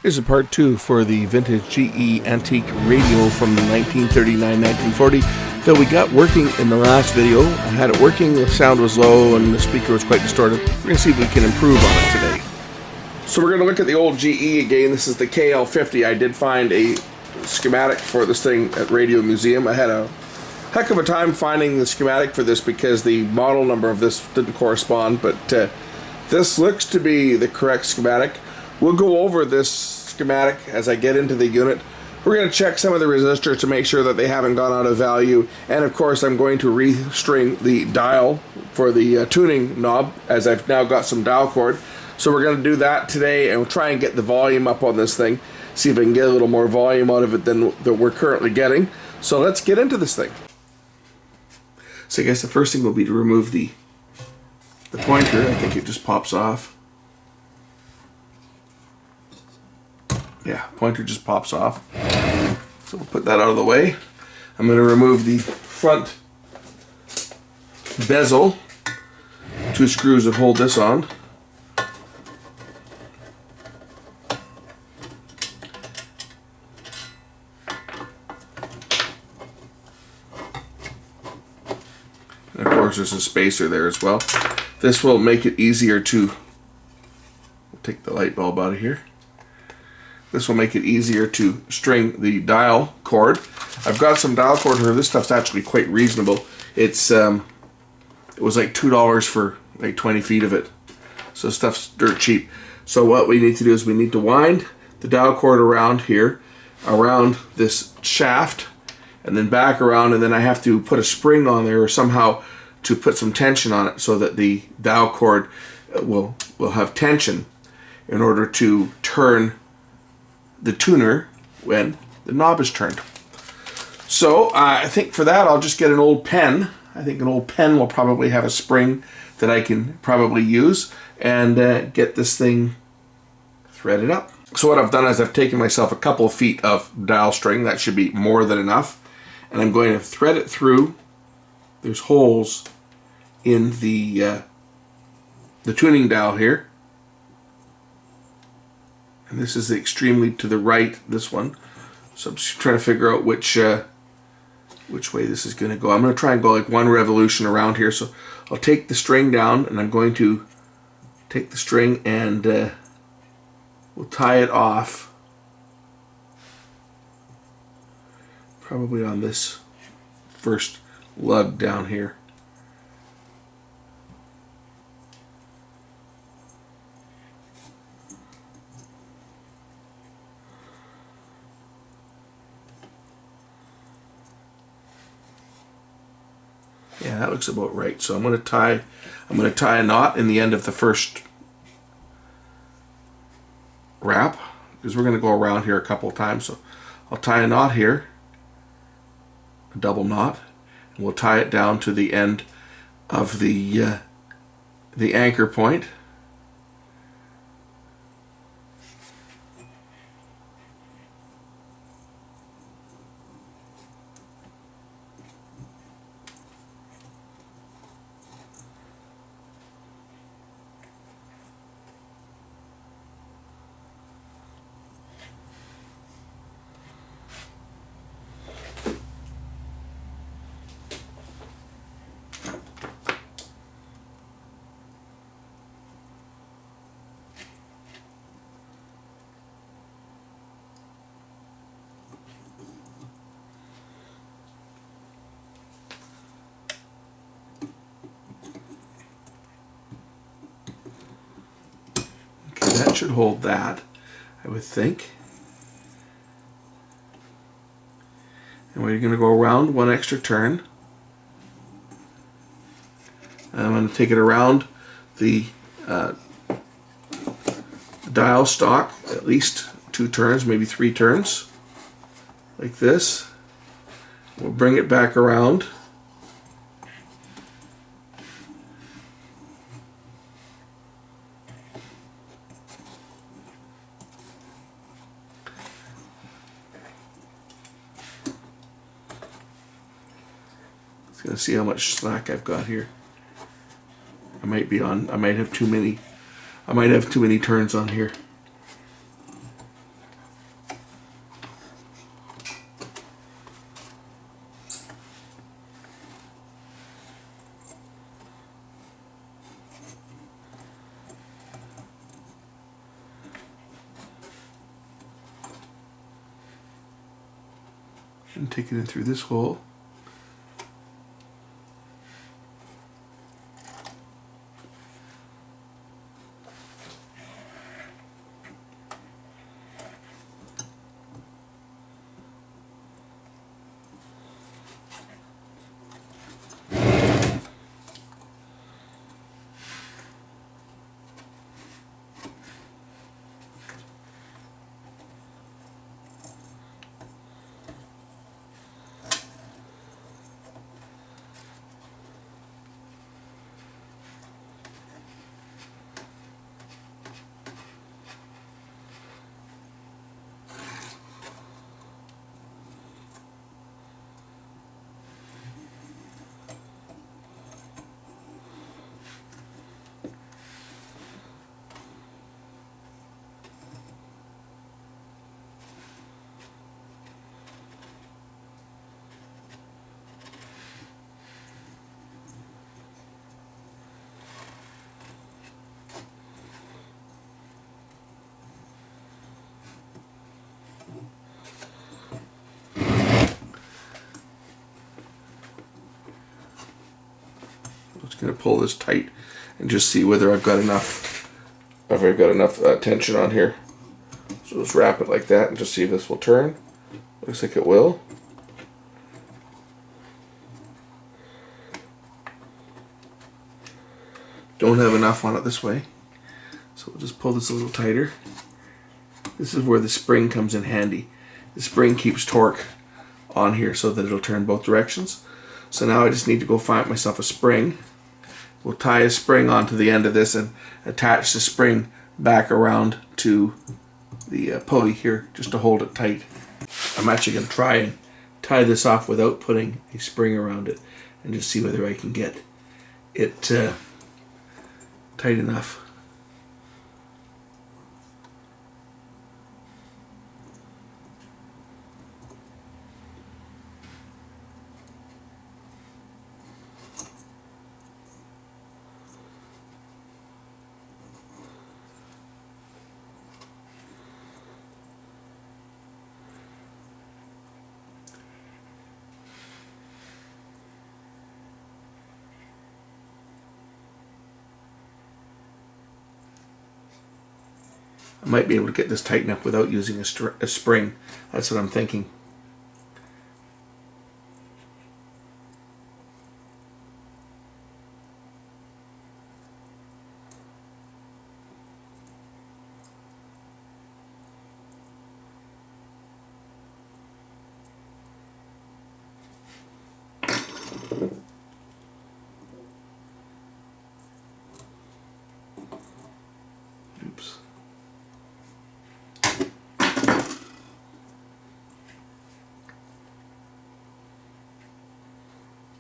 Here's a part 2 for the vintage GE antique radio from 1939-1940 that we got working in the last video. I had it working, the sound was low and the speaker was quite distorted. We're going to see if we can improve on it today. So we're going to look at the old GE again. This is the KL-50. I did find a schematic for this thing at Radio Museum. I had a heck of a time finding the schematic for this because the model number of this didn't correspond, but this looks to be the correct schematic. We'll go over this schematic as I get into the unit. We're going to check some of the resistors to make sure that they haven't gone out of value, and of course I'm going to restring the dial for the tuning knob as I've now got some dial cord. So we're going to do that today, and we'll try and get the volume up on this thing, see if I can get a little more volume out of it than that we're currently getting. So let's get into this thing. So I guess the first thing will be to remove the pointer. I think it just pops off. Yeah, pointer just pops off. So we'll put that out of the way. I'm going to remove the front bezel, 2 screws that hold this on. And of course there's a spacer there as well. This will make it easier to, we'll take the light bulb out of here. This will make it easier to string the dial cord. I've got some dial cord here. This stuff's actually quite reasonable. It's it was like $2 for like 20 feet of it. So stuff's dirt cheap. So what we need to do is we need to wind the dial cord around here, around this shaft, and then back around, and then I have to put a spring on there or somehow to put some tension on it so that the dial cord will have tension in order to turn the tuner when the knob is turned. So I think for that I'll just get an old pen. I think an old pen will probably have a spring that I can probably use and get this thing threaded up. So what I've done is I've taken myself a couple of feet of dial string. That should be more than enough. And I'm going to thread it through. There's holes in the tuning dial here. And this is extremely to the right, this one. So I'm just trying to figure out which way this is going to go. I'm going to try and go like 1 revolution around here. So I'll take the string down, and I'm going to take the string and we'll tie it off. Probably on this first lug down here. Yeah, that looks about right. So I'm going to tie a knot in the end of the first wrap because we're going to go around here a couple of times. So I'll tie a knot here, a double knot, and we'll tie it down to the end of the anchor point. That should hold that, I would think. And we're going to go around 1 extra turn. And I'm going to take it around the dial stock, at least 2 turns, maybe 3 turns, like this. We'll bring it back around. Gonna see how much slack I've got here. I might have too many turns on here. and take it in through this hole. I'm just going to pull this tight and just see whether I've got enough tension on here. So just wrap it like that and just see if this will turn. Looks like it will. Don't have enough on it this way, so we'll just pull this a little tighter. This is where the spring comes in handy. The spring keeps torque on here so that it'll turn both directions. So now I just need to go find myself a spring. We'll tie a spring onto the end of this and attach the spring back around to the pulley here just to hold it tight. I'm actually going to try and tie this off without putting a spring around it and just see whether I can get it tight enough. I might be able to get this tightened up without using a spring. That's what I'm thinking. Oops.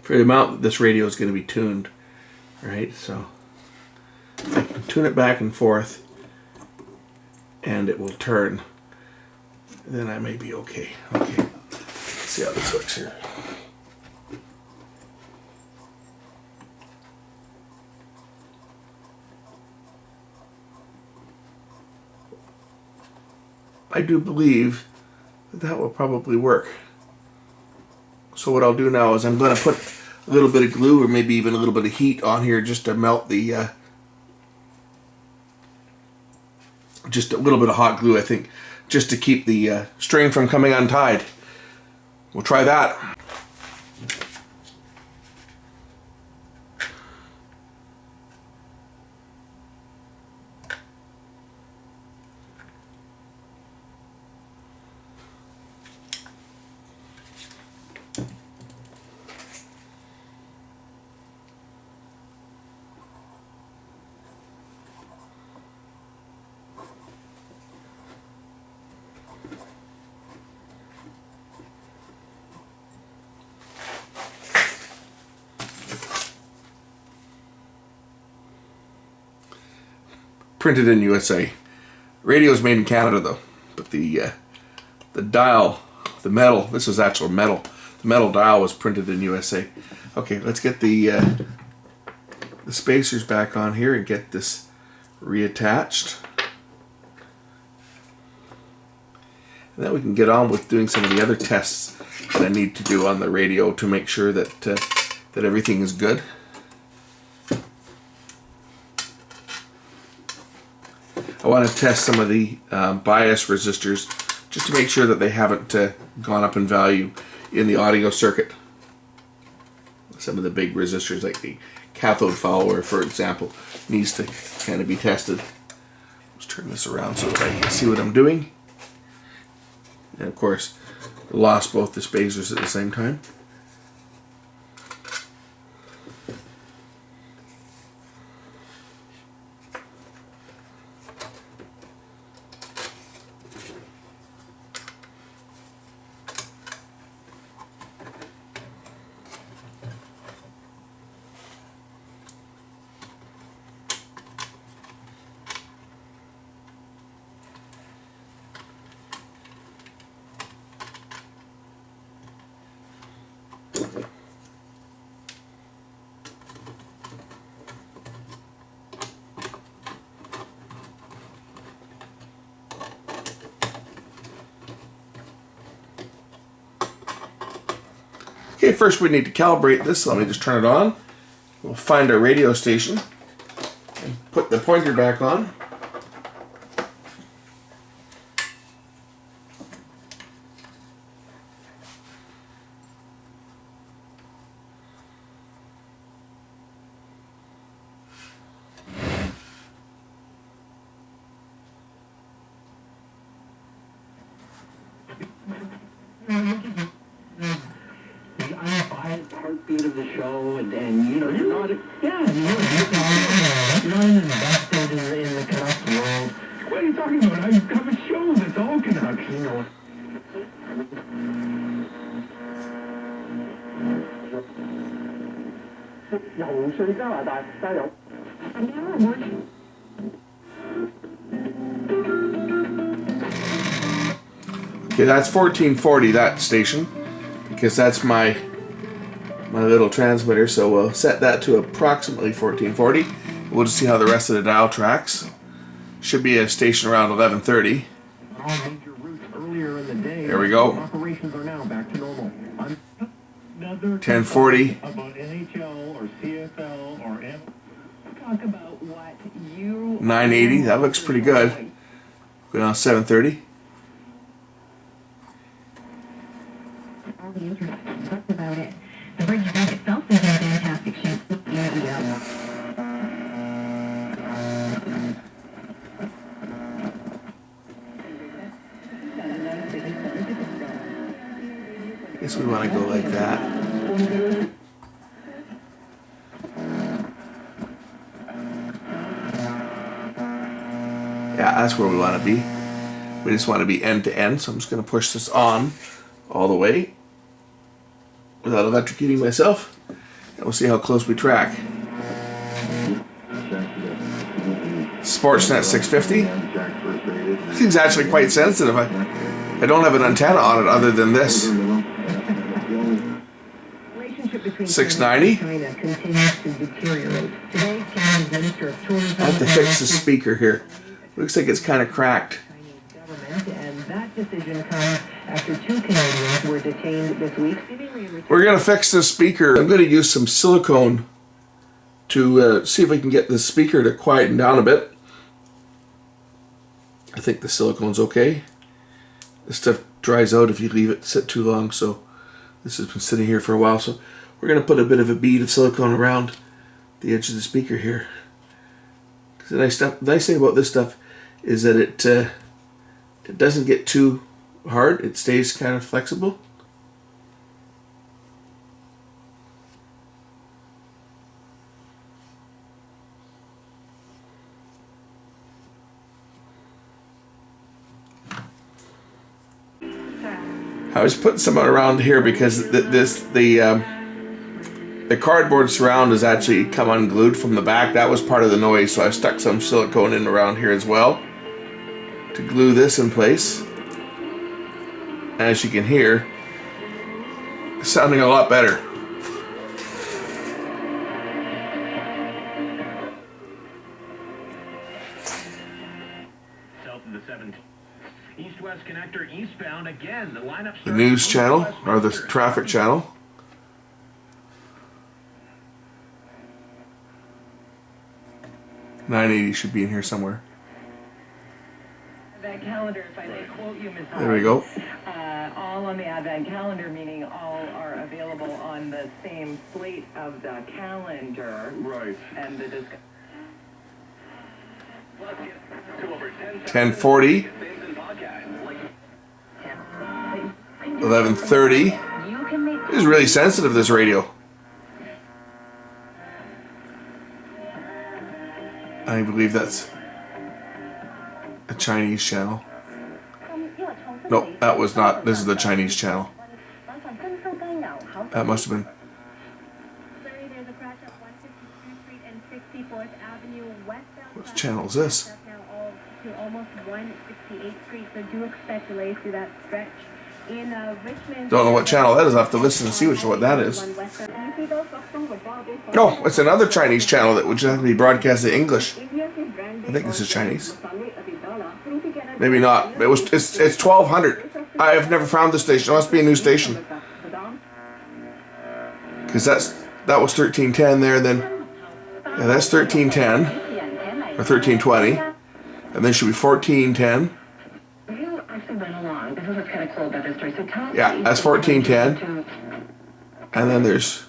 For the amount that this radio is going to be tuned, right? So I can tune it back and forth and it will turn. Then I may be okay. Okay, let's see how this works here. I do believe that will probably work. So what I'll do now is I'm going to put a little bit of glue or maybe even a little bit of heat on here just to melt the just a little bit of hot glue, I think, just to keep the string from coming untied. We'll try that. Printed in USA. Radio is made in Canada though, but the dial, the metal, this is actual metal. The metal dial was printed in USA. Okay, let's get the spacers back on here and get this reattached. And then we can get on with doing some of the other tests that I need to do on the radio to make sure that that everything is good. I want to test some of the bias resistors just to make sure that they haven't gone up in value in the audio circuit. Some of the big resistors, like the cathode follower, for example, needs to kind of be tested. Let's turn this around so that I can see what I'm doing. And of course, lost both the spacers at the same time. Okay, first we need to calibrate this, so let me just turn it on. We'll find our radio station and put the pointer back on. Heartbeat of the show, and you know, you're not, you're not invested in the Canucks world. What are you talking about? I have a show that's all Canucks, you know. Okay, that's 1440, that station, because that's my little transmitter, so we'll set that to approximately 1440. We'll just see how the rest of the dial tracks. Should be a station around 1130. There we go. 1040. 980, that looks pretty good. Go down 730. About it. The bridge back itself is in fantastic shape. I guess we want to go like that. Yeah, that's where we want to be. We just want to be end to end, so I'm just going to push this on all the way without electrocuting myself, and we'll see how close we track. Sportsnet 650. This thing's actually quite sensitive. I don't have an antenna on it other than this. 690. I have to fix the speaker here. Looks like it's kind of cracked. And that decision comes after 2 Canadians were detained this week. We're going to fix this speaker. I'm going to use some silicone to see if we can get the speaker to quieten down a bit. I think the silicone's okay. This stuff dries out if you leave it sit too long, so this has been sitting here for a while. So we're going to put a bit of a bead of silicone around the edge of the speaker here. Because the nice thing about this stuff is that it doesn't get too hard. It stays kind of flexible. I was putting some around here because the cardboard surround has actually come unglued from the back. That was part of the noise, so I stuck some silicone in around here as well to glue this in place. As you can hear, it's sounding a lot better. East-west connector eastbound again. The lineup. The news channel, or the traffic channel. .980 should be in here somewhere. Advent calendar, if I may quote you, Ms. There we go. All on the Advent calendar, meaning all are available on the same slate of the calendar. Right. And the 10:40. 11:30. You can make This is really sensitive, this radio. I believe that's a Chinese channel. No, that was not. This is the Chinese channel. That must have been. There's a crash at 152nd Street and 64th Avenue westbound. What channel is this? Now all to almost 168th Street, so do expect delays through that stretch. In Richmond. Don't know what channel that is. I'll have to listen and see what that is. No, it's another Chinese channel that would just have to be broadcast in English. I think this is Chinese. Maybe not. It's 1200. I have never found this station. It must be a new station. Because that was 1310 there. Then yeah, that's 1310 or 1320, and then should be 1410. Yeah, that's 1410. And then there's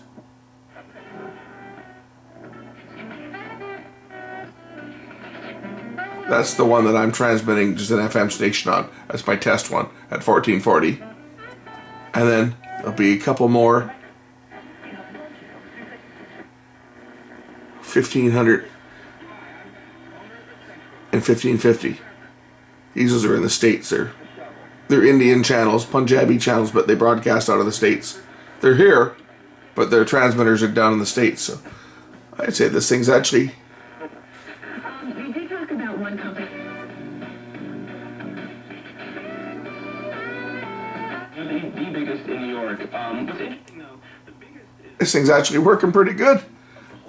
that's the one that I'm transmitting just an FM station on. That's my test one at 1440. And then there'll be a couple more. 1500 and 1550. These are in the States. They're Indian channels, Punjabi channels, but they broadcast out of the States. They're here, but their transmitters are down in the States. So I'd say this thing's actually. We did talk about one company. The biggest in New York. What's interesting though, the biggest is. This thing's actually working pretty good.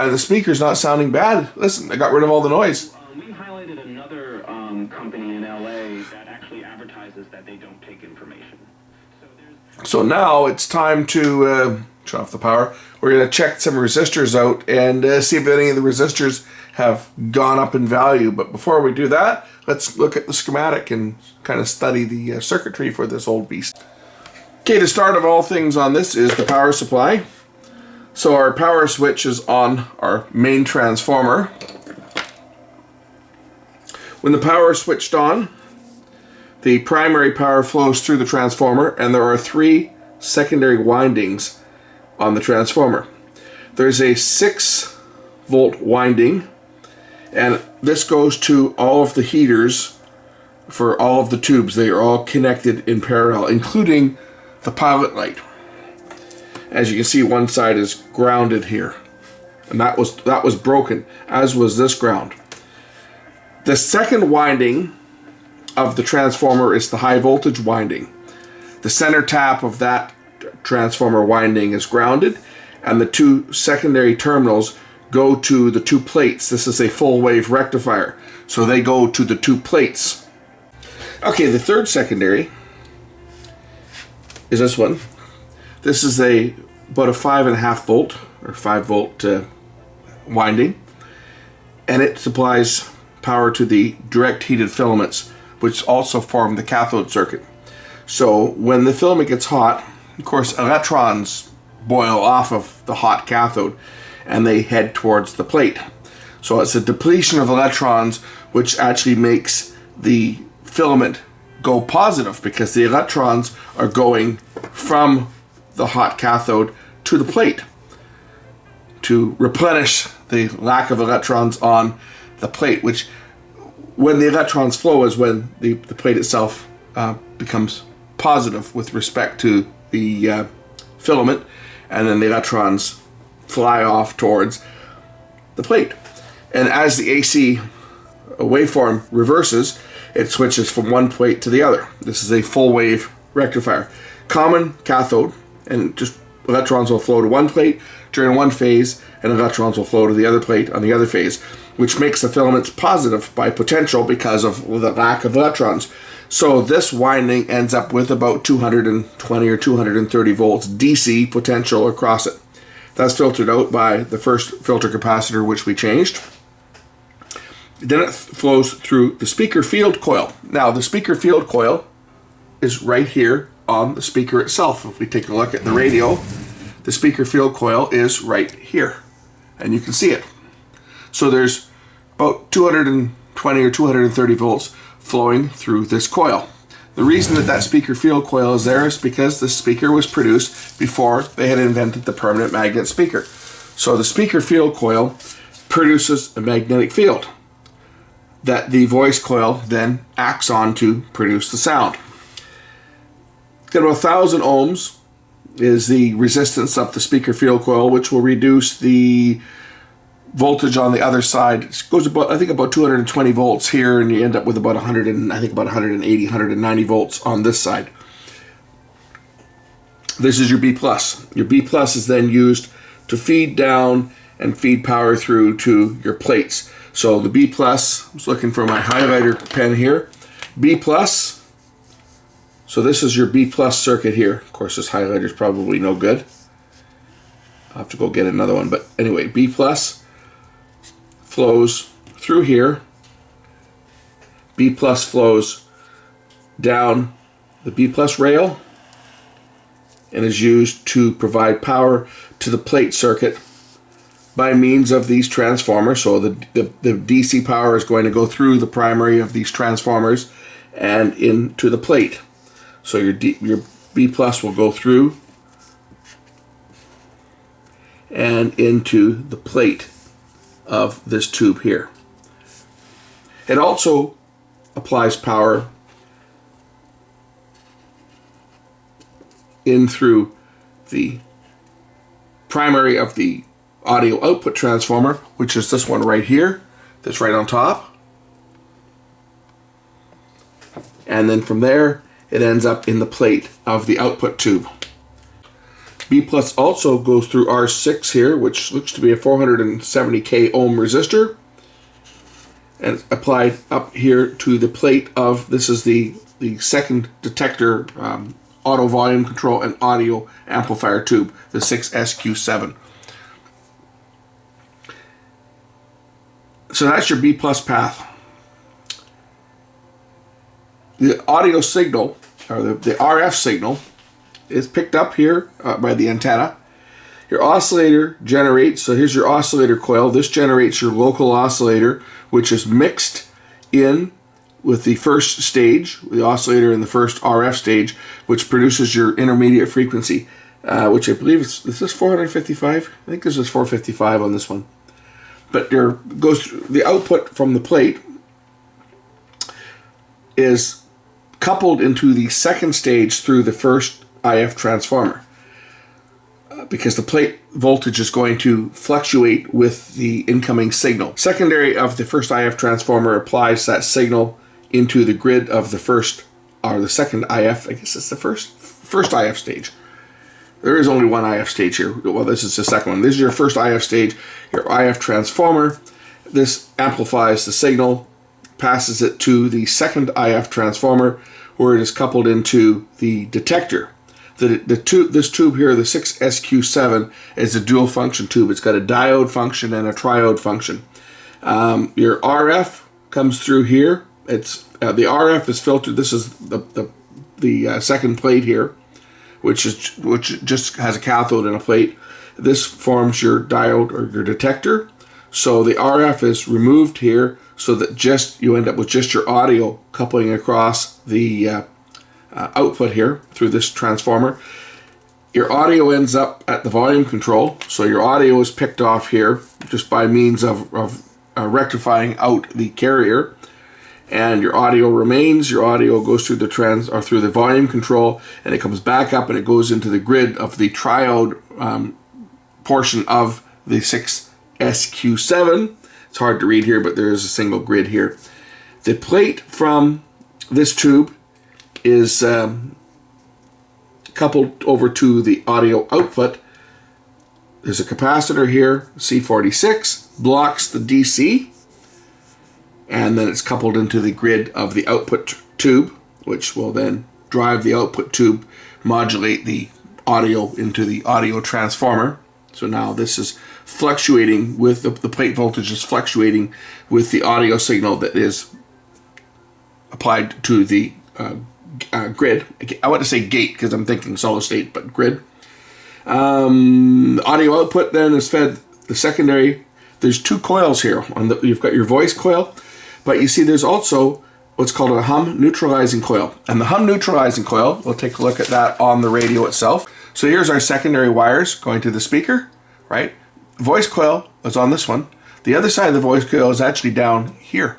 And the speaker's not sounding bad. Listen, I got rid of all the noise. We highlighted another company in LA that actually advertises that they don't take information. So now it's time to turn off the power. We're going to check some resistors out and see if any of the resistors have gone up in value. But before we do that, let's look at the schematic and kind of study the circuitry for this old beast. Okay, the start of all things on this is the power supply. So our power switch is on our main transformer. When the power is switched on, the primary power flows through the transformer, and there are 3 secondary windings on the transformer. There's a 6-volt winding, and this goes to all of the heaters for all of the tubes. They are all connected in parallel, including the pilot light. As you can see, one side is grounded here, and that was broken, as was this ground. The second winding of the transformer is the high voltage winding. The center tap of that transformer winding is grounded, and the 2 secondary terminals go to the 2 plates. This is a full wave rectifier, so they go to the 2 plates. Okay, the third secondary is this one. This is about a 5.5 volt or 5 volt winding, and it supplies power to the direct heated filaments, which also form the cathode circuit. So when the filament gets hot, of course, electrons boil off of the hot cathode and they head towards the plate. So it's a depletion of electrons which actually makes the filament go positive, because the electrons are going from the hot cathode to the plate to replenish the lack of electrons on the plate, which when the electrons flow is when the plate itself becomes positive with respect to the filament, and then the electrons fly off towards the plate. And as the AC waveform reverses, it switches from one plate to the other. This is a full wave rectifier. Common cathode, and just electrons will flow to one plate during one phase, and electrons will flow to the other plate on the other phase, which makes the filaments positive by potential because of the lack of electrons. So this winding ends up with about 220 or 230 volts DC potential across it. That's filtered out by the first filter capacitor, which we changed. Then it flows through the speaker field coil. Now the speaker field coil is right here on the speaker itself. If we take a look at the radio, the speaker field coil is right here, and you can see it. So there's about 220 or 230 volts flowing through this coil. The reason that that speaker field coil is there is because the speaker was produced before they had invented the permanent magnet speaker. So the speaker field coil produces a magnetic field that the voice coil then acts on to produce the sound. Got about 1,000 ohms is the resistance of the speaker field coil, which will reduce the voltage on the other side. It goes about, I think, about 220 volts here, and you end up with about 180, 190 volts on this side. This is your B+. Your B+ is then used to feed down and feed power through to your plates. So the B+, I was looking for my highlighter pen here. B+, so this is your B+ circuit here. Of course, this highlighter is probably no good. I'll have to go get another one. But anyway, B+ flows through here. B+ flows down the B+ rail and is used to provide power to the plate circuit by means of these transformers. So the DC power is going to go through the primary of these transformers and into the plate. So your B+ will go through and into the plate of this tube here. It also applies power in through the primary of the audio output transformer, which is this one right here, that's right on top. And then from there, it ends up in the plate of the output tube. B+ also goes through R6 here, which looks to be a 470k ohm resistor, and it's applied up here to the plate of, this is the second detector auto volume control and audio amplifier tube, the 6SQ7. So that's your B+ path. The audio signal, or the RF signal, is picked up here by the antenna. Your oscillator generates, so here's your oscillator coil. This generates your local oscillator, which is mixed in with the first stage, the oscillator in the first RF stage, which produces your intermediate frequency, which I believe is this 455? I think this is 455 on this one. But there goes through, the output from the plate is coupled into the second stage through the first IF transformer, because the plate voltage is going to fluctuate with the incoming signal. Secondary of the first IF transformer applies that signal into the grid of the first, or the second IF, I guess it's the first IF stage. There is only one IF stage here. Well, this is the second one. This is your first IF stage, your IF transformer. This amplifies the signal, passes it to the second IF transformer, where it is coupled into the detector. This tube here, the 6SQ7, is a dual function tube. It's got a diode function and a triode function. Your RF comes through here. It's the RF is filtered. This is the second plate here, which just has a cathode and a plate. This forms your diode or your detector. So the RF is removed here, so that you end up with just your audio coupling across the output here through this transformer. Your audio ends up at the volume control, so your audio is picked off here just by means of rectifying out the carrier, and your audio remains. Your audio goes through through the volume control, and it comes back up and it goes into the grid of the triode portion of the 6SQ7. It's hard to read here, but there is a single grid here. The plate from this tube is coupled over to the audio output. There's a capacitor here, C46, blocks the DC, and then it's coupled into the grid of the output tube, which will then drive the output tube, modulate the audio into the audio transformer. So now this is fluctuating with the plate voltage is fluctuating with the audio signal that is applied to the grid. I want to say gate because I'm thinking solid state, but grid. Audio output then is fed the secondary. There's two coils here. You've got your voice coil, but you see there's also what's called a hum neutralizing coil. And the hum neutralizing coil, we'll take a look at that on the radio itself. So here's our secondary wires going to the speaker, right? Voice coil is on this one. The other side of the voice coil is actually down here.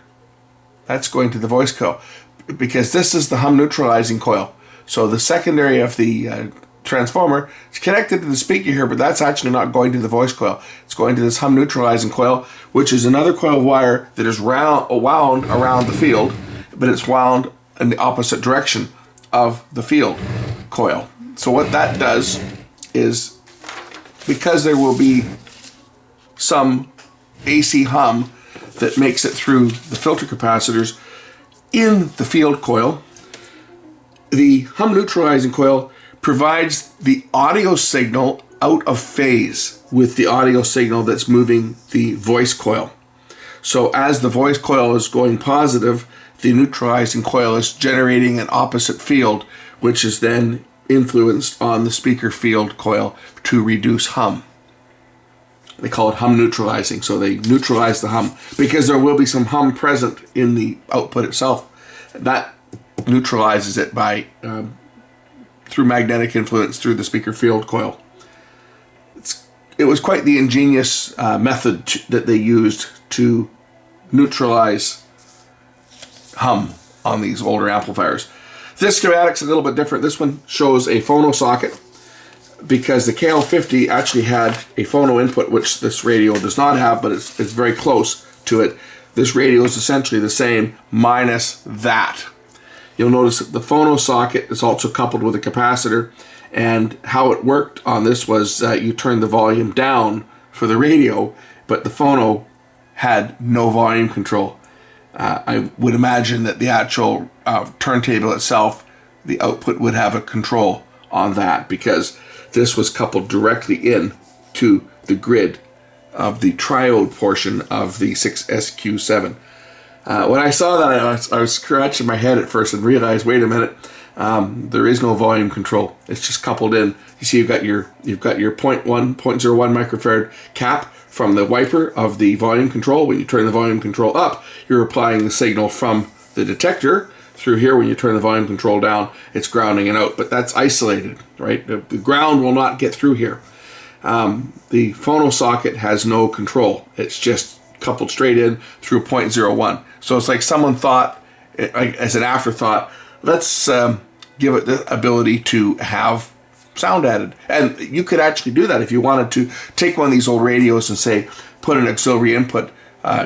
That's going to the voice coil because this is the hum neutralizing coil. So the secondary of the transformer is connected to the speaker here, but that's actually not going to the voice coil. It's going to this hum neutralizing coil, which is another coil of wire that is wound around the field, but it's wound in the opposite direction of the field coil. So what that does is, because there will be some AC hum that makes it through the filter capacitors in the field coil, the hum neutralizing coil provides the audio signal out of phase with the audio signal that's moving the voice coil. So as the voice coil is going positive, the neutralizing coil is generating an opposite field, which is then influenced on the speaker field coil to reduce hum. They call it hum neutralizing, so they neutralize the hum because there will be some hum present in the output itself. That neutralizes it by through magnetic influence through the speaker field coil. It was quite the ingenious method that they used to neutralize hum on these older amplifiers. This schematic's a little bit different. This one shows a phono socket because the KL-50 actually had a phono input, which this radio does not have, but it's very close to it. This radio is essentially the same minus that. You'll notice that the phono socket is also coupled with a capacitor, and how it worked on this was you turned the volume down for the radio, but the phono had no volume control. I would imagine that the actual turntable itself, the output would have a control on that because this was coupled directly in to the grid of the triode portion of the 6SQ7. When I saw that, I was scratching my head at first and realized, wait a minute, there is no volume control. It's just coupled in. You see, you've got your 0.01 microfarad cap from the wiper of the volume control. When you turn the volume control up, you're applying the signal from the detector through here. When you turn the volume control down, it's grounding it out. But that's isolated, right? The ground will not get through here. The phono socket has no control. It's just coupled straight in through 0.01. So it's like someone thought, as an afterthought, let's give it the ability to have sound added. And you could actually do that if you wanted to take one of these old radios and say, put an auxiliary input.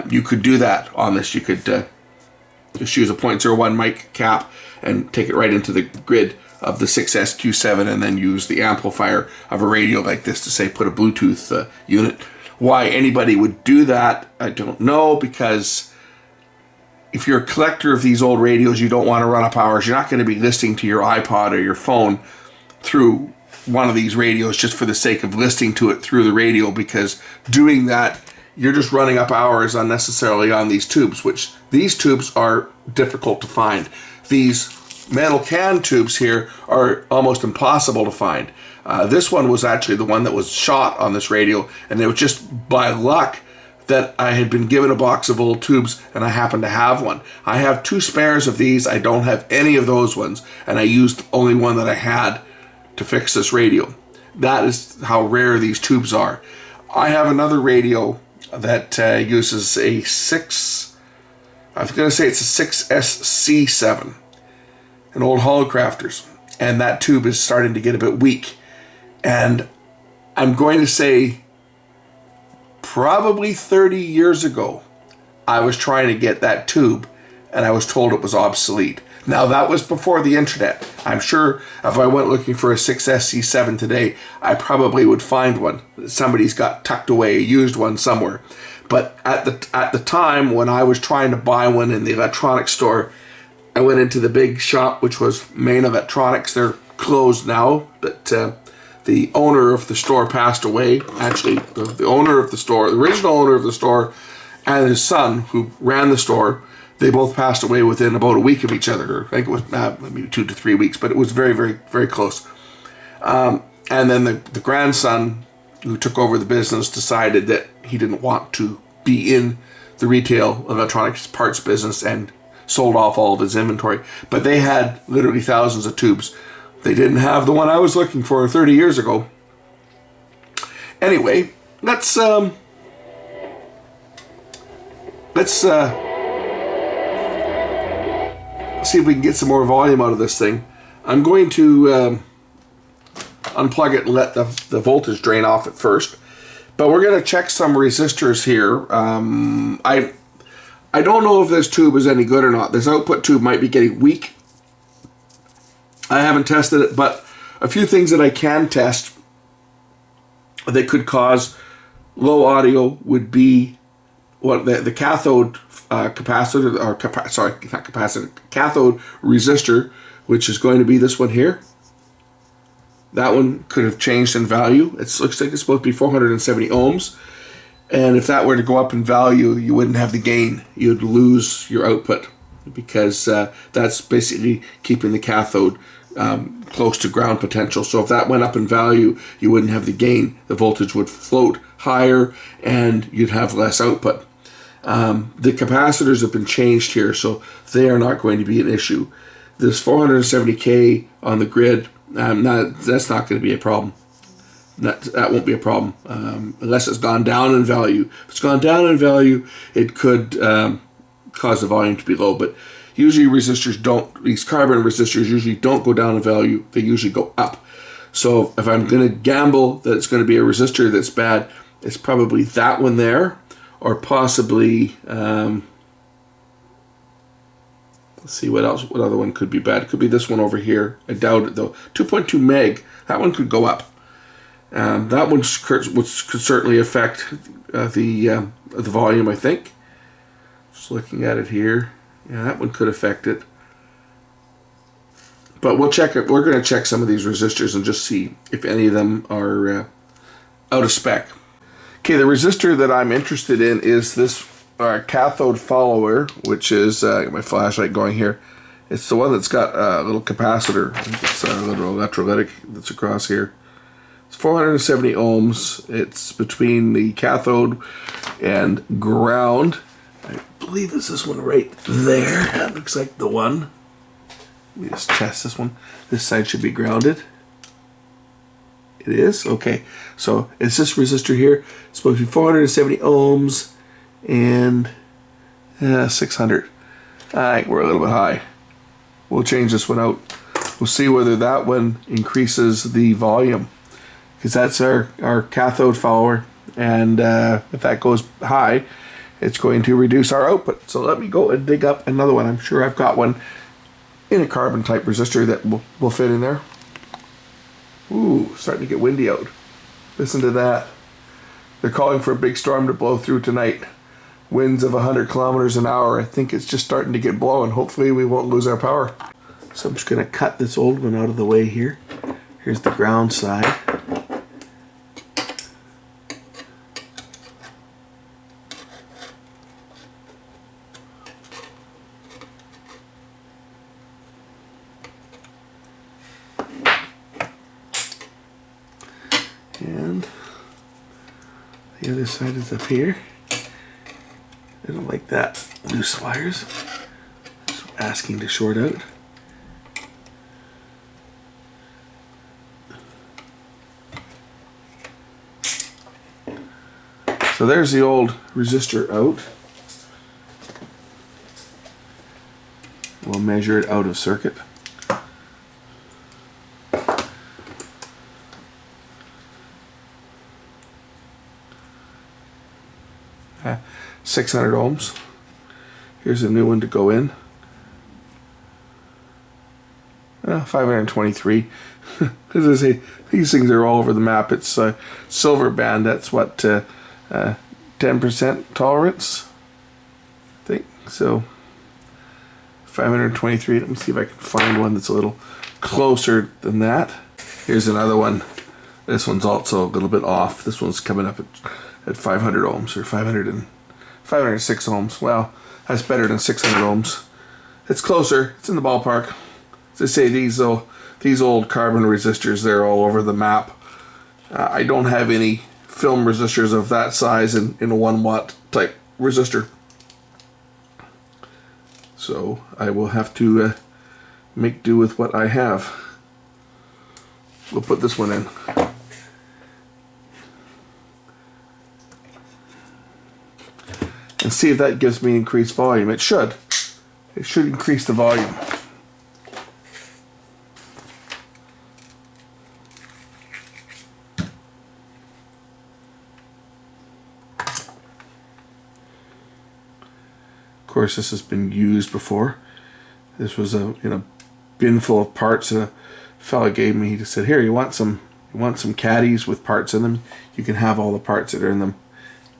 You could do that on this. You could just use a 0.01 mic cap and take it right into the grid of the 6SQ7 and then use the amplifier of a radio like this to say put a Bluetooth unit. Why anybody would do that, I don't know, because if you're a collector of these old radios, you don't want to run up hours. You're not going to be listening to your iPod or your phone through one of these radios just for the sake of listening to it through the radio, because doing that, you're just running up hours unnecessarily on these tubes, which these tubes are difficult to find. These metal can tubes here are almost impossible to find. This one was actually the one that was shot on this radio, and it was just by luck that I had been given a box of old tubes and I happened to have one. I have 2 spares of these. I don't have any of those ones, and I used the only one that I had to fix this radio. That is how rare these tubes are. I have another radio that uses a 6, I was going to say it's a 6SC7, an old Holocrafters, and that tube is starting to get a bit weak. And I'm going to say probably 30 years ago, I was trying to get that tube and I was told it was obsolete. Now, that was before the internet. I'm sure if I went looking for a 6SC7 today, I probably would find one. Somebody's got tucked away, a used one somewhere. But at the time when I was trying to buy one in the electronics store, I went into the big shop, which was Main Electronics. They're closed now, but the owner of the store passed away. Actually, the owner of the store, the original owner of the store, and his son, who ran the store, they both passed away within about a week of each other. I think it was maybe 2 to 3 weeks, but it was very, very, very close. And then the grandson, who took over the business, decided that he didn't want to be in the retail electronics parts business and sold off all of his inventory. But they had literally thousands of tubes. They didn't have the one I was looking for 30 years ago. Anyway, let's see if we can get some more volume out of this thing. I'm going to unplug it and let the voltage drain off at first. But we're going to check some resistors here. I don't know if this tube is any good or not. This output tube might be getting weak. I haven't tested it, but a few things that I can test that could cause low audio would be what the cathode capacitor, or not capacitor, cathode resistor, which is going to be this one here. That one could have changed in value. It looks like it's supposed to be 470 ohms. And if that were to go up in value, you wouldn't have the gain. You'd lose your output, because that's basically keeping the cathode close to ground potential. So if that went up in value, you wouldn't have the gain. The voltage would float higher and you'd have less output. The capacitors have been changed here, so they are not going to be an issue. This 470K on the grid, that's not going to be a problem. That won't be a problem unless it's gone down in value. If it's gone down in value, it could cause the volume to be low. But usually resistors don't, these carbon resistors usually don't go down in value. They usually go up. So if I'm going to gamble that it's going to be a resistor that's bad, it's probably that one there, or possibly, let's see what else, what other one could be bad. It could be this one over here. I doubt it though. 2.2 meg, that one could go up. That one could certainly affect the volume, I think. Just looking at it here. Yeah, that one could affect it. But we'll check it. We're going to check some of these resistors and just see if any of them are out of spec. Okay, the resistor that I'm interested in is this cathode follower, which is, I got my flashlight going here. It's the one that's got a little capacitor. I think it's a little electrolytic that's across here. It's 470 ohms. It's between the cathode and ground. I believe it's this one right there. That looks like the one. Let me just test this one. This side should be grounded. It is? Okay. So it's this resistor here. It's supposed to be 470 ohms and 600. I think we're a little bit high. We'll change this one out. We'll see whether that one increases the volume, because that's our cathode follower, and if that goes high, it's going to reduce our output. So let me go and dig up another one. I'm sure I've got one in a carbon type resistor that will fit in there. Ooh, starting to get windy out. Listen to that. They're calling for a big storm to blow through tonight. Winds of 100 kilometers an hour. I think it's just starting to get blowing. Hopefully we won't lose our power. So I'm just going to cut this old one out of the way here. Here's the ground side. And the other side is up here. I don't like that. Loose wires. So asking to short out. So there's the old resistor out. We'll measure it out of circuit. Uh, 600 ohms. Here's a new one to go in. 523. As I say, these things are all over the map. It's silver band. That's what 10% tolerance, I think. So 523. Let me see if I can find one that's a little closer than that. Here's another one. This one's also a little bit off. This one's coming up at 500 ohms or 506 ohms. Well, that's better than 600 ohms. It's closer. It's in the ballpark. As I say, these old carbon resistors, they're all over the map. I don't have any film resistors of that size in a 1 watt type resistor. So I will have to make do with what I have. We'll put this one in. And see if that gives me increased volume. It should. It should increase the volume. Of course, this has been used before. This was in a bin full of parts that a fella gave me. He just said, "Here, you want some caddies with parts in them? You can have all the parts that are in them."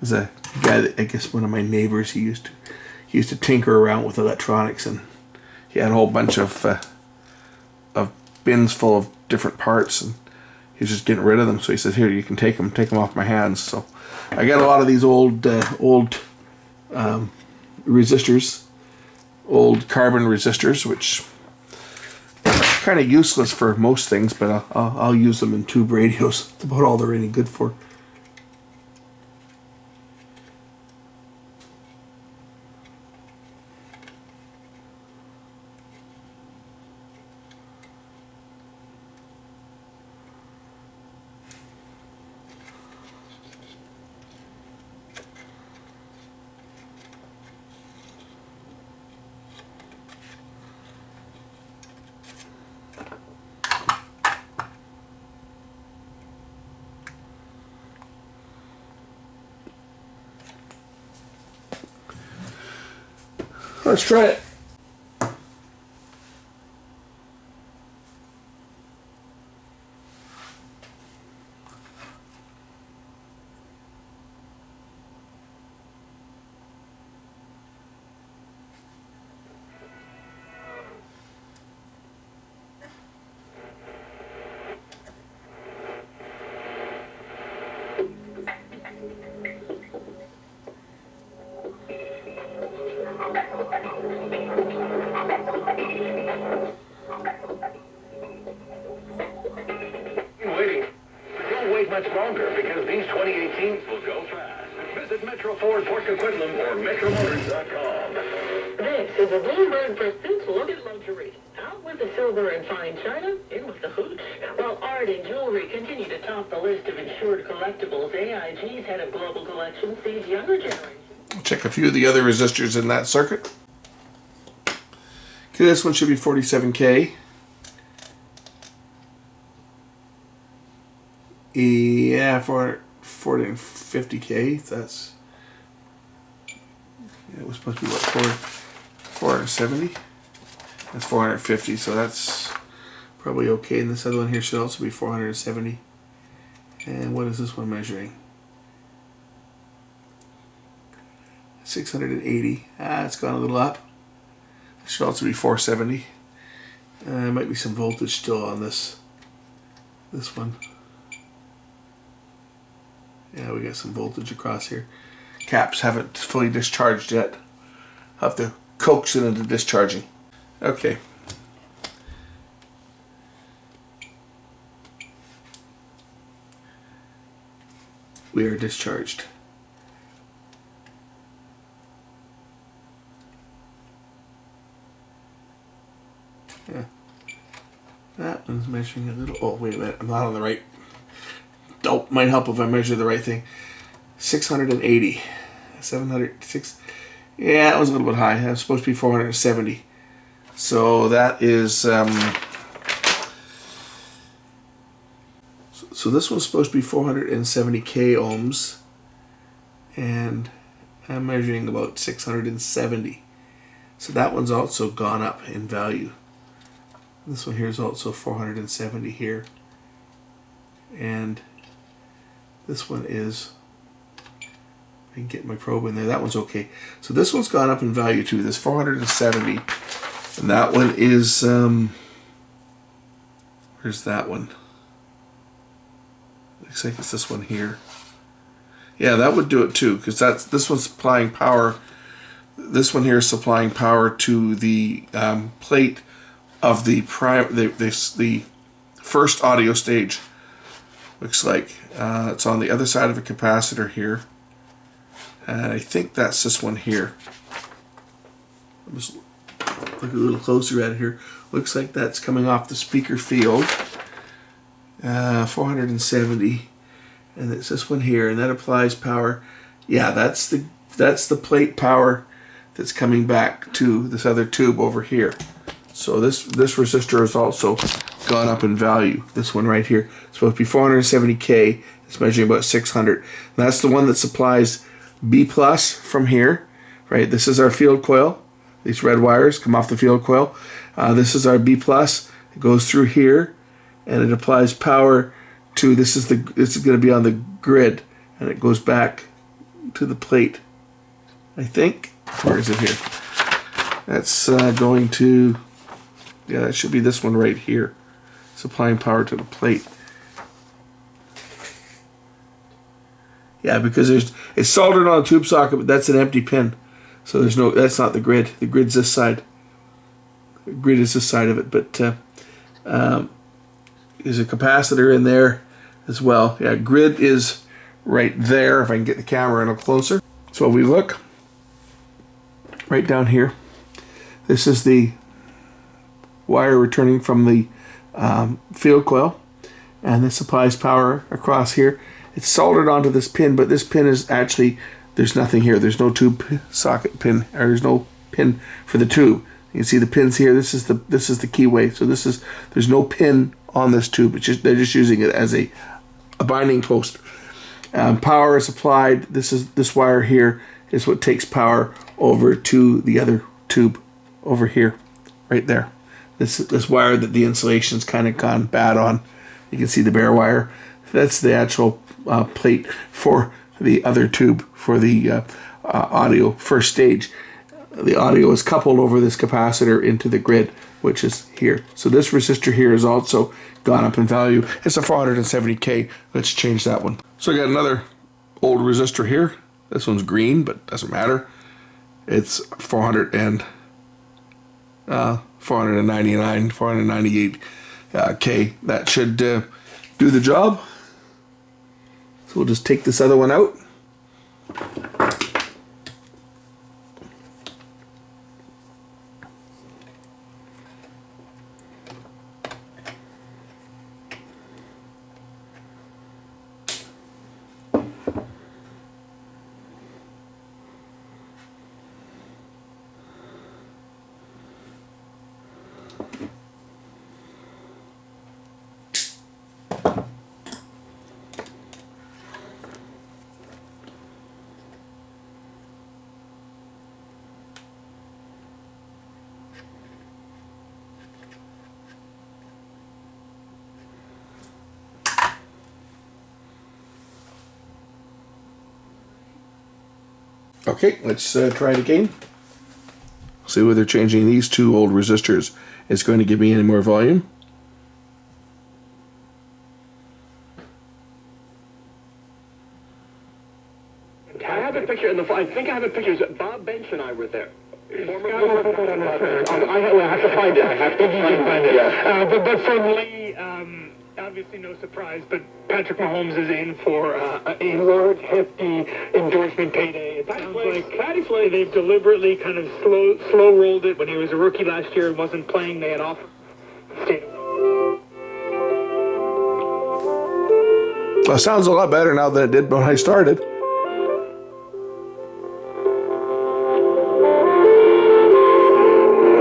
There's a guy that, I guess one of my neighbors, he used to tinker around with electronics, and he had a whole bunch of bins full of different parts, and he's just getting rid of them. So he said, "Here, you can take them off my hands." So I got a lot of these old resistors, old carbon resistors, which are kind of useless for most things, but I'll use them in tube radios. That's about all they're any good for. Let's try it. Much longer because these 2018s will go fast. Visit Metro Ford Port Coquitlam or metromotors.com. This is a Bloomberg Pursuit Look at Luxury. Out with the silver and fine china, in with the hooch. While art and jewelry continue to top the list of insured collectibles, AIG's head of global collections sees younger generations. Check a few of the other resistors in that circuit. Okay, this one should be 47K. Yeah, 450K. That's, yeah, it was supposed to be what, 470? That's 450, so that's probably okay. And this other one here should also be 470. And what is this one measuring? 680. It's gone a little up. It should also be 470. There might be some voltage still on this one. Yeah, we got some voltage across here. Caps haven't fully discharged yet. I'll have to coax it into discharging. Okay. We are discharged. Yeah. That one's measuring a little. Oh, wait a minute. I'm not on the right. Oh, might help if I measure the right thing. 680. 706. Yeah, that was a little bit high. That's supposed to be 470. So that is. So this one's supposed to be 470K ohms. And I'm measuring about 670. So that one's also gone up in value. This one here is also 470 here. And this one is, I can get my probe in there, that one's okay. So this one's gone up in value too. This 470 And that one is, where's that one? Looks like it's this one here. Yeah, that would do it too, because this one's supplying power. This one here is supplying power to the plate of the first audio stage. Looks like it's on the other side of a capacitor here, and I think that's this one here. I'll just look a little closer at it here. Looks like that's coming off the speaker field, 470, and it's this one here, and that applies power. Yeah, that's the plate power that's coming back to this other tube over here. So this resistor has also gone up in value. This one right here, it's supposed to be 470K. It's measuring about 600. And that's the one that supplies B plus from here, right? This is our field coil. These red wires come off the field coil. This is our B plus. It goes through here, and it applies power to this is going to be on the grid, and it goes back to the plate. I think. Where is it here? That's going to, yeah, that should be this one right here, supplying power to the plate. Yeah, because it's soldered on a tube socket, but that's an empty pin, so that's not the grid. The grid's this side. The grid is this side of it, but there's a capacitor in there as well. Yeah, grid is right there. If I can get the camera in a little closer. So if we look right down here, this is the wire returning from the field coil, and this supplies power across here. It's soldered onto this pin, but this pin is actually, there's nothing here. There's no tube socket pin, or there's no pin for the tube. You can see the pins here. This is the keyway. So there's no pin on this tube. It's just, they're just using it as a binding post. Power is applied. This wire here is what takes power over to the other tube over here, right there. This wire that the insulation's kind of gone bad on. You can see the bare wire. That's the actual plate for the other tube for the audio first stage. The audio is coupled over this capacitor into the grid, which is here. So this resistor here has also gone up in value. It's a 470K. Let's change that one. So I got another old resistor here. This one's green, but doesn't matter. It's 498K. That should do the job. So we'll just take this other one out. Okay, let's try it again. See whether changing these two old resistors is going to give me any more volume. I have a picture in the. I think I have a picture. Bob Bench and I were there. I have to find it. I have to find it. Yeah. But from Lee, obviously no surprise, but Patrick Mahomes is in for a large, hefty endorsement payday. It sounds like they've deliberately kind of slow rolled it when he was a rookie last year and wasn't playing. They had offered. Well, it sounds a lot better now than it did when I started.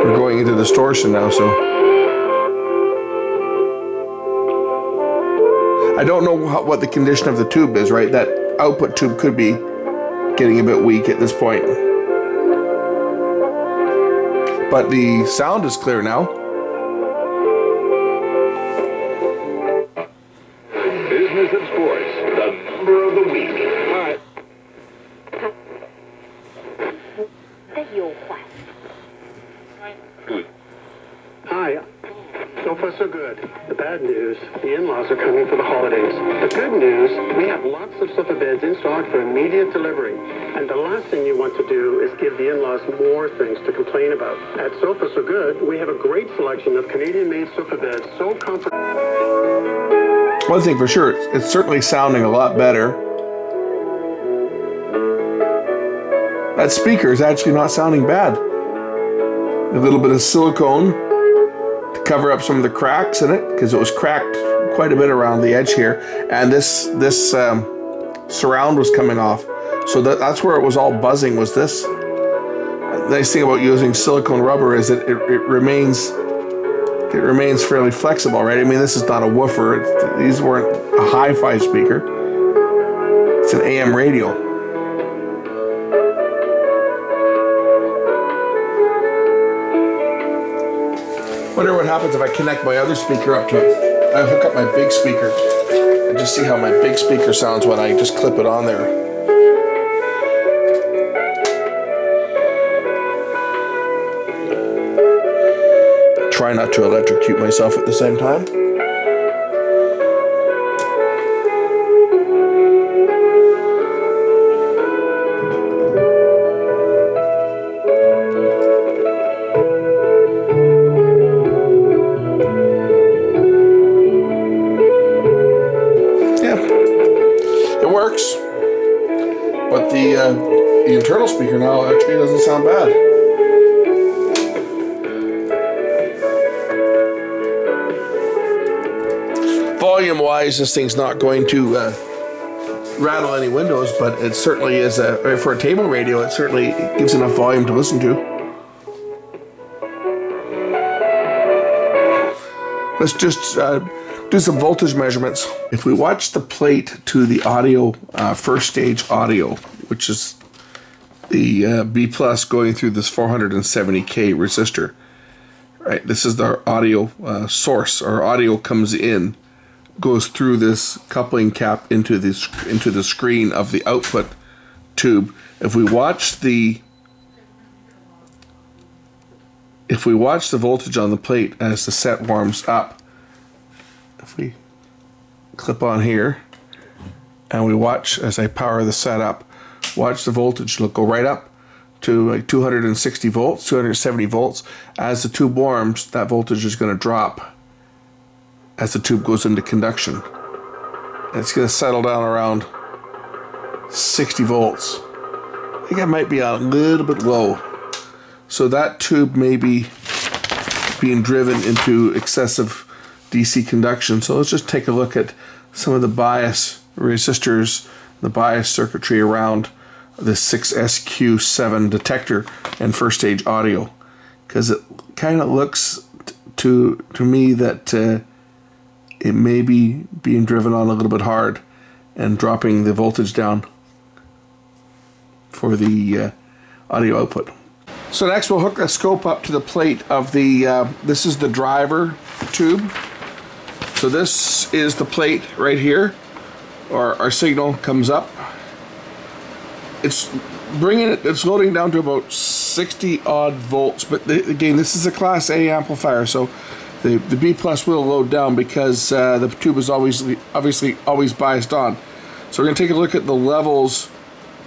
We're going into distortion now, so I don't know what the condition of the tube is, right? That output tube could be getting a bit weak at this point. But the sound is clear now. Business and sports, the number of the week. All right. 的诱惑。so good. The bad news, the in-laws are coming for the holidays. The good news, we have lots of sofa beds in stock for immediate delivery. And the last thing you want to do is give the in-laws more things to complain about. At Sofa So Good, we have a great selection of Canadian-made sofa beds, so comfortable. One thing for sure, it's certainly sounding a lot better. That speaker is actually not sounding bad. A little bit of silicone to cover up some of the cracks in it, because it was cracked quite a bit around the edge here, and this surround was coming off, so that's where it was all buzzing, was this. The nice thing about using silicone rubber is that it remains fairly flexible, right? I mean, this is not a woofer. These weren't a hi-fi speaker. It's an AM radio. Wonder what happens if I connect my other speaker up to it. I hook up my big speaker and just see how my big speaker sounds when I just clip it on there. Try not to electrocute myself at the same time. But the internal speaker now actually doesn't sound bad. Volume-wise, this thing's not going to rattle any windows, but it certainly is for a table radio. It certainly gives enough volume to listen to. Let's just do some voltage measurements. If we watch the plate to the audio, first stage audio, which is the B plus going through this 470K resistor, right? This is our audio source. Our audio comes in, goes through this coupling cap into the screen of the output tube. If we watch the voltage on the plate as the set warms up, if we clip on here and we watch as I power the set up, watch the voltage go right up to like 260 volts, 270 volts. As the tube warms, that voltage is going to drop as the tube goes into conduction. And it's going to settle down around 60 volts. I think I might be a little bit low. So that tube may be being driven into excessive DC conduction. So let's just take a look at some of the bias resistors, the bias circuitry around the 6SQ7 detector and first stage audio, because it kind of looks to me that it may be being driven on a little bit hard and dropping the voltage down for the audio output. So next we'll hook a scope up to the plate of the, this is the driver tube. So this is the plate right here, or our signal comes up. It's loading down to about 60 odd volts, but again, this is a Class A amplifier, so the B plus will load down because the tube is obviously always biased on. So we're going to take a look at the levels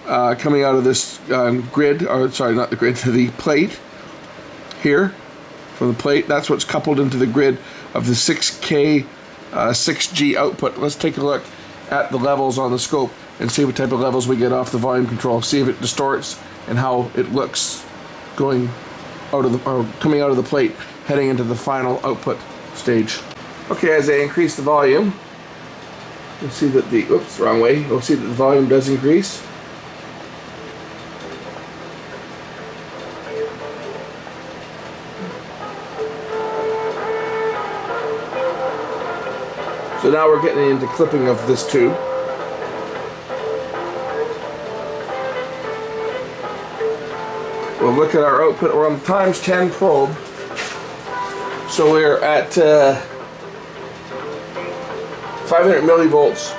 coming out of this grid, or sorry, not the grid, to the plate here. From the plate, that's what's coupled into the grid of the 6K 6G output. Let's take a look at the levels on the scope and see what type of levels we get off the volume control. See if it distorts and how it looks going out of the, or coming out of the plate, heading into the final output stage. Okay, as I increase the volume, you'll see that the, oops, wrong way. You'll see that the volume does increase. So now we're getting into clipping of this tube. We'll look at our output. We're on the times 10 probe. So we're at 500 millivolts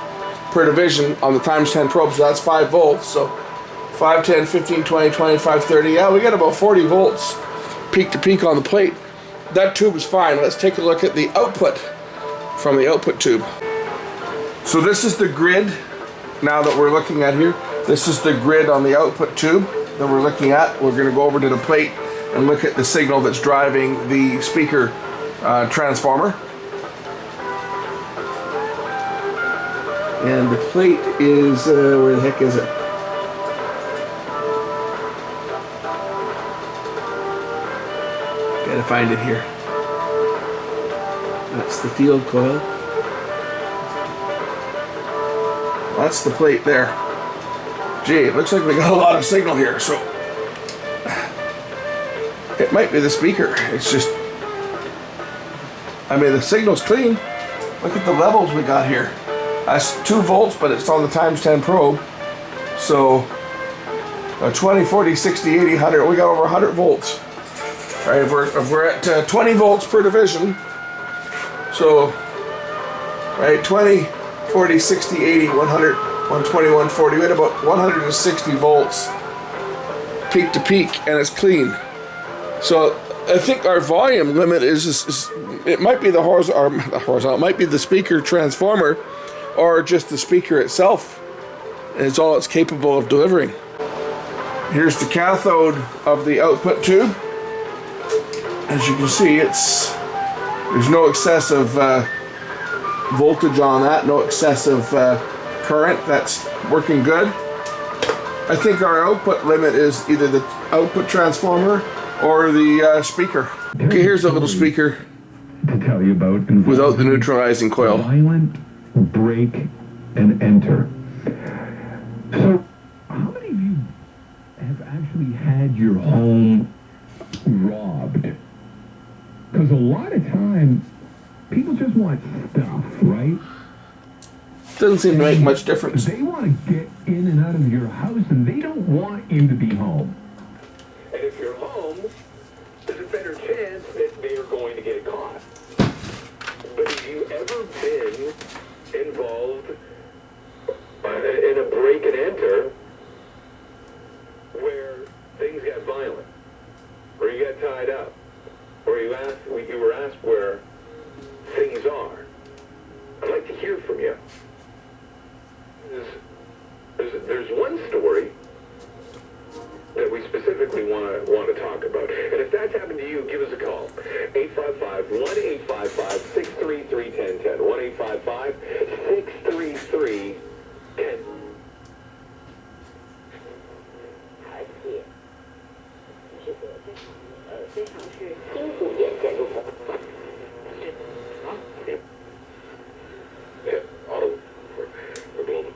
per division on the times 10 probe. So that's 5 volts. So 5, 10, 15, 20, 25, 30. Yeah, we got about 40 volts peak to peak on the plate. that tube is fine. Let's take a look at the output from the output tube. So this is the grid now that we're looking at here. This is the grid on the output tube that we're looking at. We're going to go over to the plate and look at the signal that's driving the speaker transformer. And the plate is, where the heck is it? Gotta find it here. That's the field coil. That's the plate there. Gee, it looks like we got a lot of signal here, so it might be the speaker. It's just, I mean, the signal's clean. Look at the levels we got here. That's 2 volts, but it's on the times 10 probe. So 20, 40, 60, 80, 100. We got over 100 volts. Right, if we're at 20 volts per division. So, right, 20, 40, 60, 80, 100, 120, 140. We had about 160 volts peak to peak, and it's clean. So I think our volume limit is it might be the horizontal, it might be the speaker transformer, or just the speaker itself, and it's all it's capable of delivering. Here's the cathode of the output tube. As you can see, there's no excessive voltage on that, no excessive current. That's working good. I think our output limit is either the output transformer or the speaker. Okay, here's a little speaker to tell you about without the neutralizing coil. Violent break and enter. So, how many of you have actually had your home robbed? Because a lot of time, people just want stuff, right? Doesn't seem to make much difference. They want to get in and out of your house, and they don't want you to be home. And if you're home, there's a better chance that they are going to get caught. But have you ever been involved in a break and enter where things got violent, or you got tied up, or you were asked where things are? I'd like to hear from you. There's one story that we specifically want to talk about. And if that's happened to you, give us a call. 855-1-855-633-1010. 1-855-633-1010. The global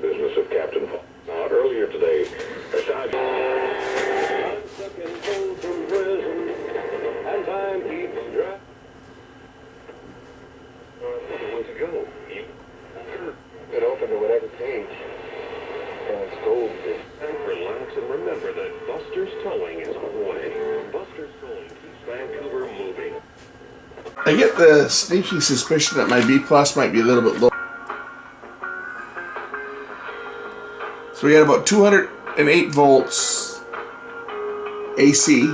business of Captain Paul. Earlier today, aside from prison, and time keeps dry. Months ago, it opened to whatever page, and it's gold. And relax and remember that Buster's Towing is on the way. Buster's Towing keeps Vancouver moving. I get the sneaky suspicion that my B plus might be a little bit low. So we got about 208 volts AC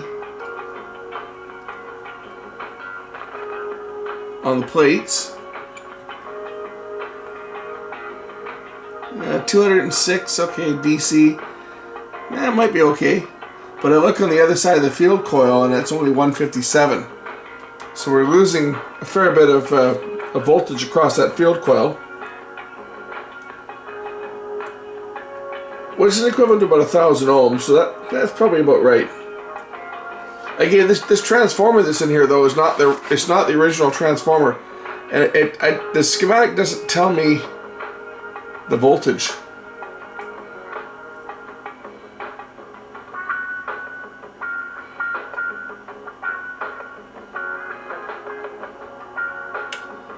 on the plates. 206, okay, DC. It might be okay. But I look on the other side of the field coil and it's only 157. So we're losing a fair bit of voltage across that field coil, which is equivalent to about 1,000 ohms. So that's probably about right. Again, this transformer that's in here though is not the original transformer, and the schematic doesn't tell me the voltage.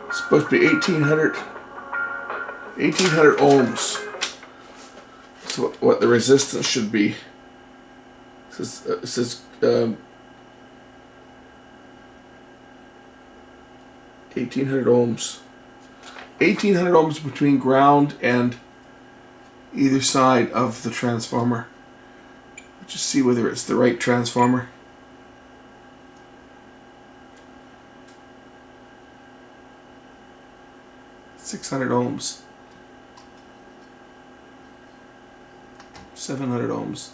It's supposed to be 1800 ohms. That's what the resistance should be. It says 1800 ohms. 1800 ohms between ground and either side of the transformer. Let's just see whether it's the right transformer. 600 ohms. 700 ohms.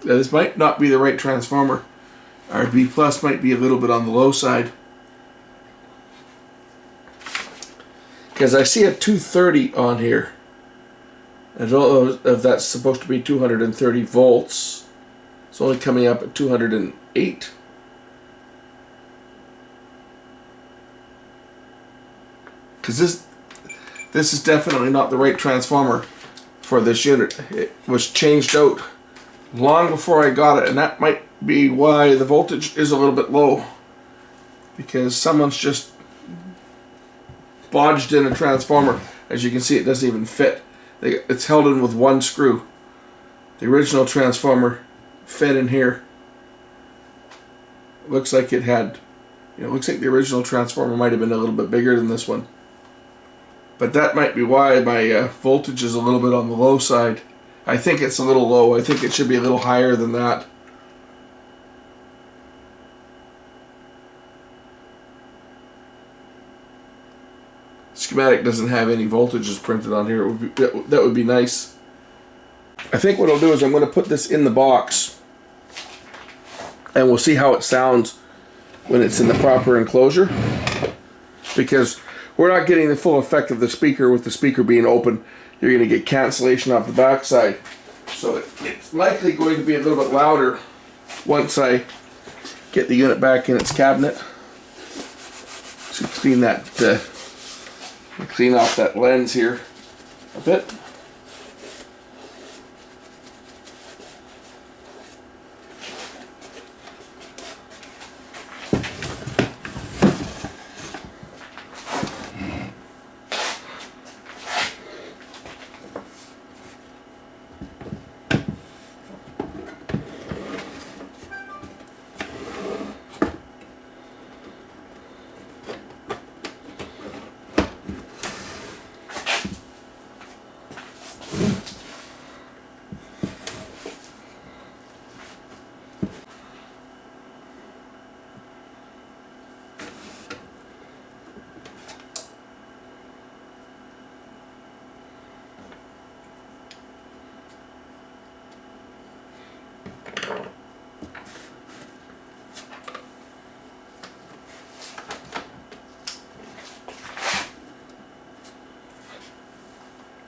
Now, this might not be the right transformer. Our B plus might be a little bit on the low side. Because I see a 230 on here. I don't know if that's supposed to be 230 volts. It's only coming up at 208. Because this is definitely not the right transformer for this unit. It was changed out long before I got it, and that might be why the voltage is a little bit low, because someone's just bodged in a transformer. As you can see, it doesn't even fit. It's held in with one screw. The original transformer fit in here. Looks like it had, it looks like the original transformer might have been a little bit bigger than this one. But that might be why my voltage is a little bit on the low side. I think it's a little low. I think it should be a little higher than that. Schematic doesn't have any voltages printed on here. That would be nice. I think what I'll do is I'm going to put this in the box, and we'll see how it sounds when it's in the proper enclosure, because we're not getting the full effect of the speaker with the speaker being open. You're going to get cancellation off the backside. So it's likely going to be a little bit louder once I get the unit back in its cabinet. So clean that, clean off that lens here a bit.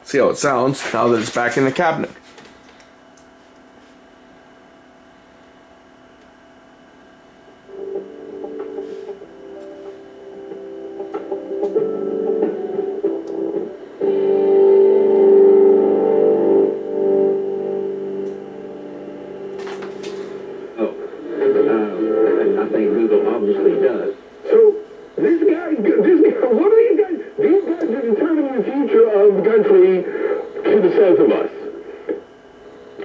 See how it sounds now that it's back in the cabinet. Nothing Google obviously does. So this guy, what are you guys? These guys are determining the future of the country to the south of us.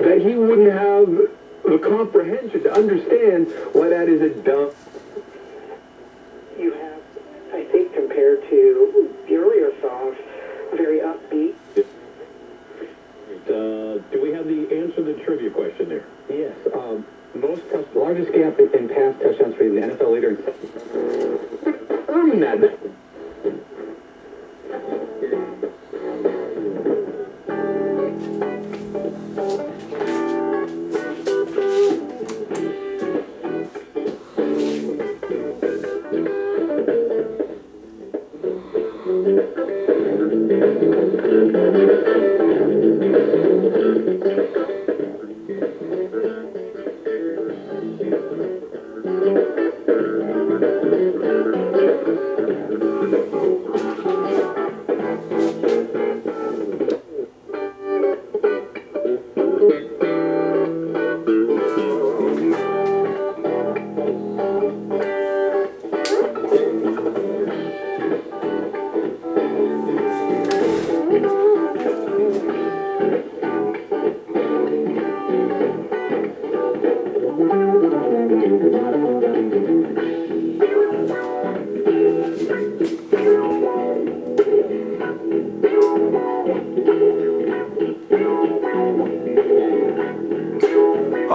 That he wouldn't have the comprehension to understand why that is a dumb. You have, I think, compared to the earlier songs, very upbeat. Do we have the answer to the trivia question there? Yes. Largest gap in pass touchdowns for the NFL leader in earning that.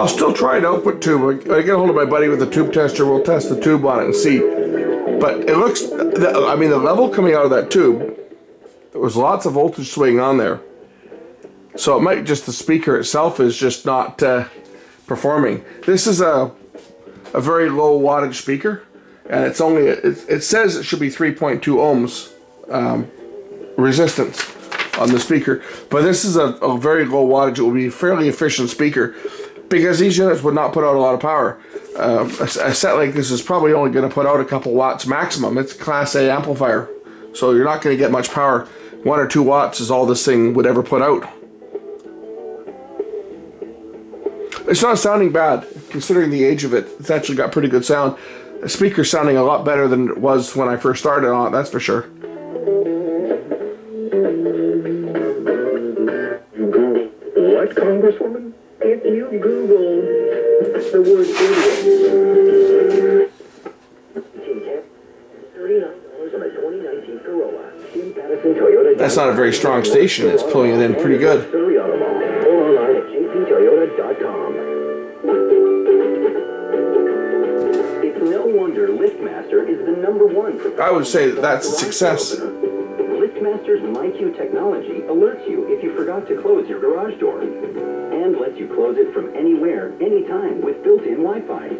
I'll still try an output tube. When I get a hold of my buddy with a tube tester, we'll test the tube on it and see. But it looks, I mean, the level coming out of that tube, there was lots of voltage swing on there. So it might just, the speaker itself is just not performing. This is a very low wattage speaker, and it's only, it says it should be 3.2 ohms resistance on the speaker, but this is a very low wattage. It will be a fairly efficient speaker because these units would not put out a lot of power. A set like this is probably only going to put out a couple watts maximum. It's a Class A amplifier, so you're not going to get much power. 1 or 2 watts is all this thing would ever put out. It's not sounding bad, considering the age of it. It's actually got pretty good sound. The speaker's sounding a lot better than it was when I first started on it, that's for sure. What, Congresswoman? If you Google the word idiot, $39 on a 2019 Corolla. That's not a very strong station. It's pulling it in pretty good. Or online at jptoyota.com. It's no wonder LiftMaster is the #1. I would say that that's a success. LiftMaster's MyQ technology alerts you if you forgot to close your garage door and lets you close it from anywhere, anytime with built-in Wi-Fi.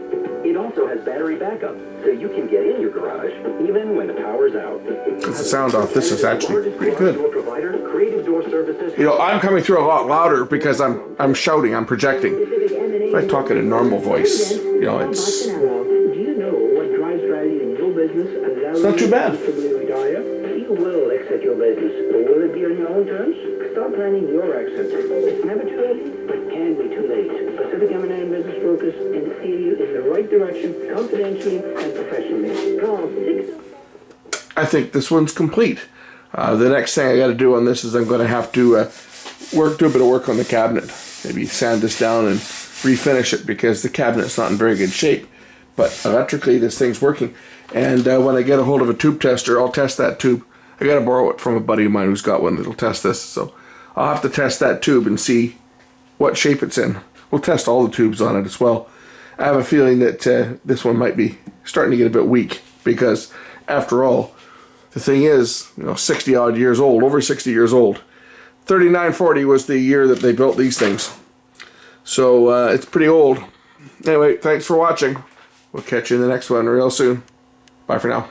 It also has battery backup, so you can get in your garage even when the power's out. That's the sound off. This is actually pretty good. Door provider, Creative Door Services. You know, I'm coming through a lot louder because I'm shouting, I'm projecting. If I talk in a normal voice, you know, it's Do you know what drives strategy in your business and allows not too bad. you to retire? You will exit your business, but will it be on your own terms? Start planning your exit. It's never too early, but can be too late. Pacific M&A Business Brokers can steer you in the right direction, confidentially and professionally. Call 6. I think this one's complete. The next thing I got to do on this is I'm going to have to do a bit of work on the cabinet. Maybe sand this down and refinish it because the cabinet's not in very good shape. But electrically, this thing's working. And when I get a hold of a tube tester, I'll test that tube. I got to borrow it from a buddy of mine who's got one that'll test this. So I'll have to test that tube and see what shape it's in. We'll test all the tubes on it as well. I have a feeling that this one might be starting to get a bit weak because, after all, the thing is, you know, 60 odd years old, over 60 years old. 3940 was the year that they built these things. So it's pretty old. Anyway, thanks for watching. We'll catch you in the next one real soon. Bye for now.